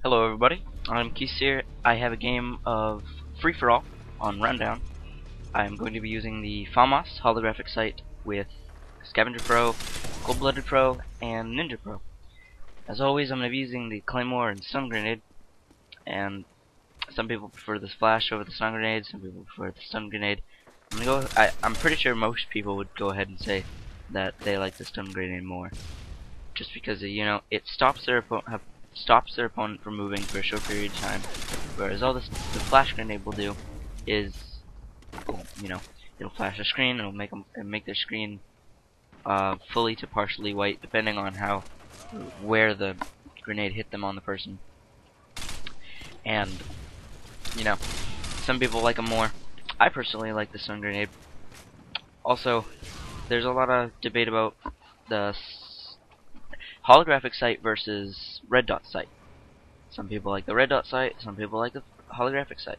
Hello everybody, iAmKEIS here. I have a game of free-for-all on Rundown. I'm going to be using the Famas holographic sight with Scavenger Pro, Cold-Blooded Pro, and Ninja Pro. As always, I'm going to be using the Claymore and Stun Grenade, and some people prefer the Splash over the Stun Grenade, some people prefer the Stun Grenade. I'm pretty sure most people would go ahead and say that they like the Stun Grenade more, just because it stops their opponent from moving for a short period of time, whereas all the flash grenade will do is, it'll flash a screen, it'll make their screen fully to partially white, depending on where the grenade hit them on the person. And some people like them more. I personally like the stun grenade. Also, there's a lot of debate about the holographic sight versus red dot sight. Some people like the red dot sight, some people like the holographic sight.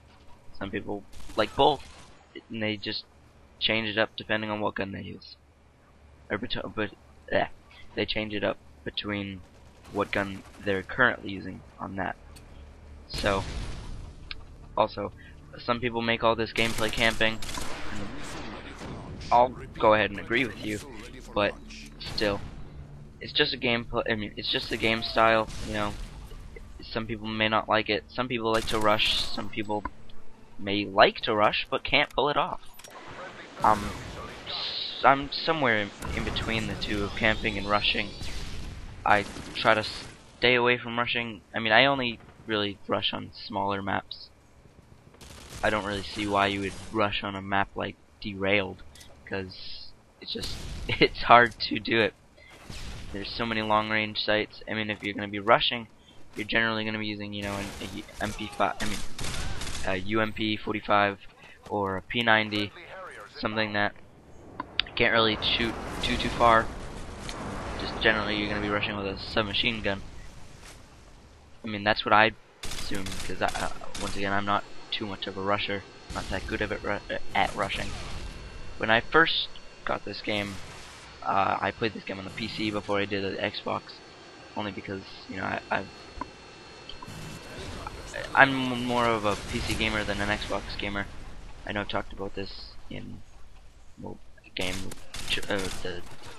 Some people like both, and they just change it up depending on what gun they use. They change it up between what gun they're currently using on that. So, also, some people make all this gameplay camping. I'll go ahead and agree with you, but still, it's just a gameplay. It's just a game style. Some people may not like it. Some people like to rush. Some people may like to rush but can't pull it off. I'm somewhere in between the two of camping and rushing. I try to stay away from rushing. I only really rush on smaller maps. I don't really see why you would rush on a map like Derailed, because it's hard to do it. There's so many long-range sights. If you're going to be rushing, you're generally going to be using, an UMP 45 or a P90, something that can't really shoot too far. Just generally, you're going to be rushing with a submachine gun. That's what I assume, because once again, I'm not too much of a rusher. I'm not that good at rushing. When I first got this game, I played this game on the PC before I did the Xbox, only because I'm more of a PC gamer than an Xbox gamer. I know I've talked about this in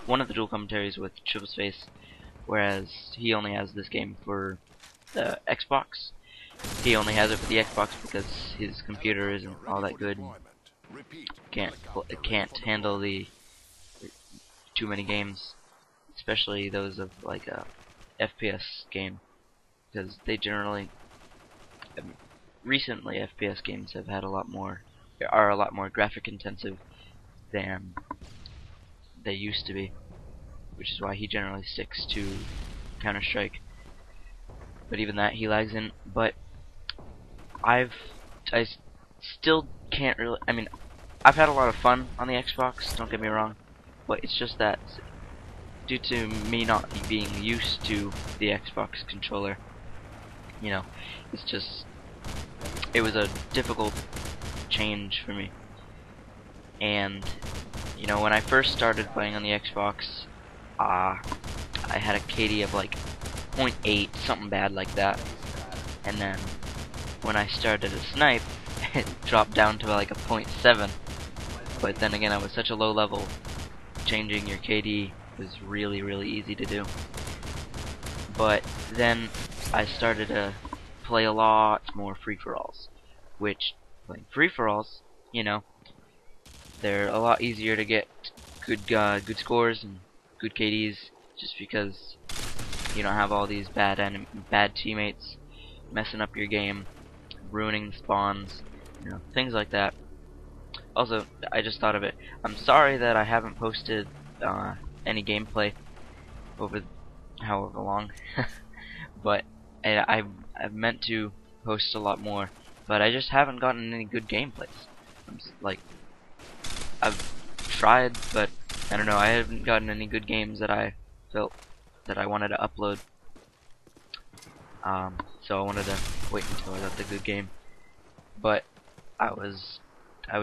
one of the dual commentaries with Triple Space, whereas he only has this game for the Xbox. He only has it for the Xbox because his computer isn't all that good. It can't handle too many games, especially those of like a FPS game, because they generally, recently FPS games have had a lot more graphic intensive than they used to be, which is why he generally sticks to Counter-Strike. But even that he lags in. But I still can't really. I've had a lot of fun on the Xbox, don't get me wrong, but it's just that due to me not being used to the Xbox controller, it was a difficult change for me. And when I first started playing on the Xbox, I had a KD of like 0.8, something bad like that, and then when I started to snipe, it dropped down to like a 0.7. But then again, I was such a low level, changing your KD was really easy to do. But then I started to play a lot more free-for-alls, which, playing free-for-alls, they're a lot easier to get good scores and good KDs, just because you don't have all these bad teammates messing up your game, ruining the spawns, things like that. Also, I just thought of it. I'm sorry that I haven't posted any gameplay over however long, but I've meant to post a lot more, but I just haven't gotten any good gameplays. I've tried, but I don't know. I haven't gotten any good games that I felt that I wanted to upload. So I wanted to wait until I got the good game. But I was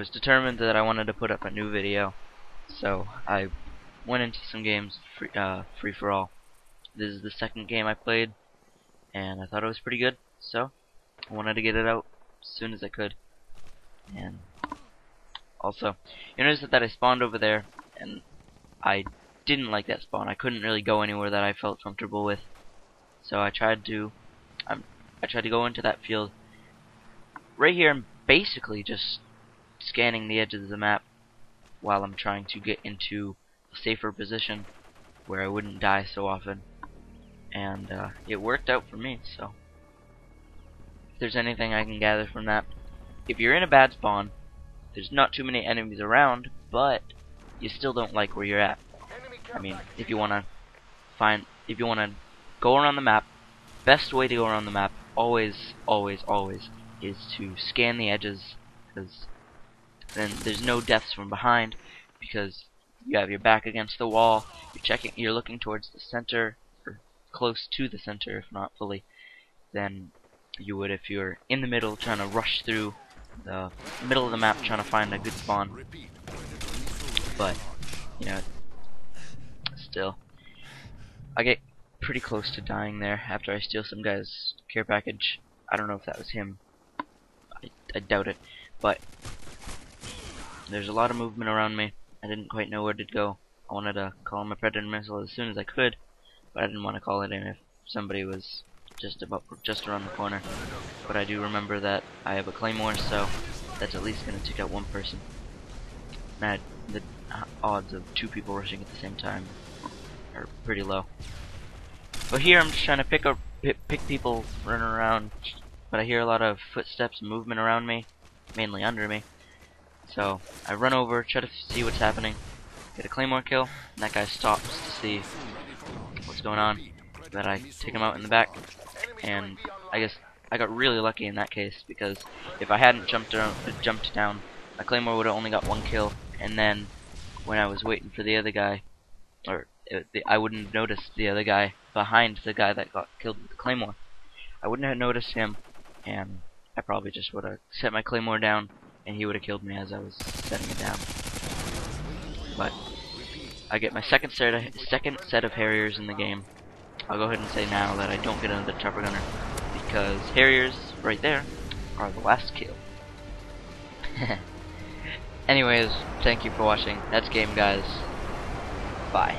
determined that I wanted to put up a new video, so I went into some games free for all. This is the second game I played, and I thought it was pretty good, so I wanted to get it out as soon as I could. And also, you notice that I spawned over there, and I didn't like that spawn. I couldn't really go anywhere that I felt comfortable with, so I tried to go into that field. Right here, I'm basically just scanning the edges of the map while I'm trying to get into a safer position where I wouldn't die so often. And it worked out for me, so if there's anything I can gather from that, if you're in a bad spawn, there's not too many enemies around, but you still don't like where you're at. I mean, if you wanna go around the map, best way to go around the map, always, is to scan the edges, because then there's no deaths from behind, because you have your back against the wall, you're looking towards the center, or close to the center, if not fully, than you would if you're in the middle trying to rush through the middle of the map trying to find a good spawn. But, you know, still, I get pretty close to dying there after I steal some guy's care package. I don't know if that was him. I doubt it. But there's a lot of movement around me. I didn't quite know where to go. I wanted to call in my predator missile as soon as I could, but I didn't want to call it in if somebody was just around the corner. But I do remember that I have a claymore, so that's at least going to take out one person. And the odds of 2 people rushing at the same time are pretty low. But here I'm just trying to pick people running around, but I hear a lot of footsteps and movement around me, mainly under me. So I run over, try to see what's happening, get a claymore kill, and that guy stops to see what's going on. That I take him out in the back, and I guess I got really lucky in that case, because if I hadn't jumped down, my claymore would have only got 1 kill, and then when I was waiting for the other guy, I wouldn't have noticed the other guy behind the guy that got killed with the claymore. I wouldn't have noticed him, and I probably just would have set my claymore down, and he would have killed me as I was setting it down. But I get my second set of Harriers in the game. I'll go ahead and say now that I don't get another chopper gunner, because Harriers right there are the last kill. Anyways, thank you for watching. That's game, guys. Bye.